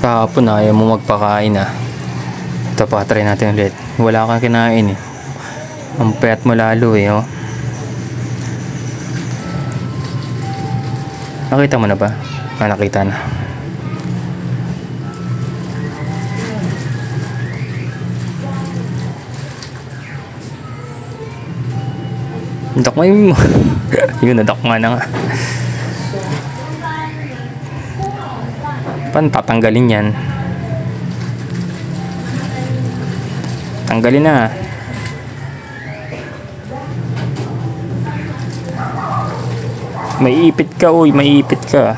Kahapon ayaw mo magpakain ah. Ito pa, try natin ulit. Wala kang kinain eh. Ang payat mo lalo eh, oh. Nakita mo na ba? Nakita na. Dakmay mo. Yun, nadakma na nga. Paano tatanggalin yan? Tanggalin na. Maiipit ka, uy. Maiipit ka.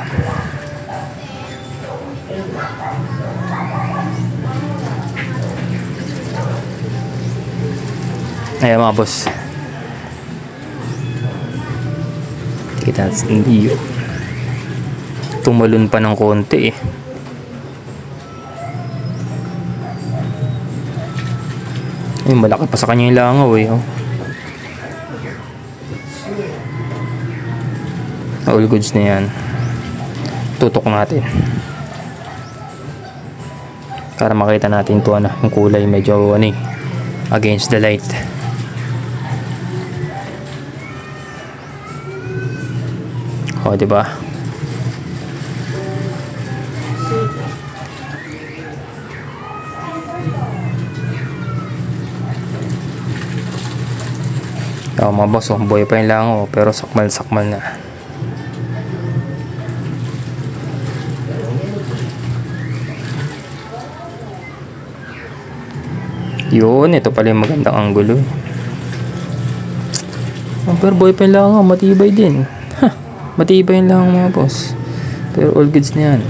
Ayan mga boss. Kita natin. Tumalon pa ng konti eh. Ay, malaki pa sa kanya yung langaw eh, oh. All goods na yan. Tutok natin para makita natin to, ano, yung kulay medyo ano eh, against the light. O, diba? Oh, mga boss, oh, buhay pa yung langaw pero sakmal na. Yun, ito pala yung magandang anggulo. Oh, pero buhay pa yung langaw, matibay din. Matibay yung langaw mga boss. Pero all goods na yan.